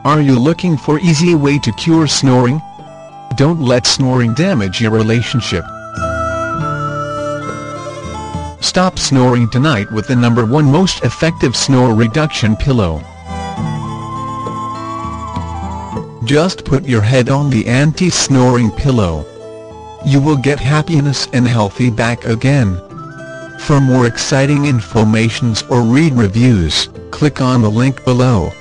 Are you looking for easy way to cure snoring? Don't let snoring damage your relationship. Stop snoring tonight with the #1 most effective snore reduction pillow. Just put your head on the anti-snoring pillow. You will get happiness and healthy back again. For more exciting informations or read reviews, click on the link below.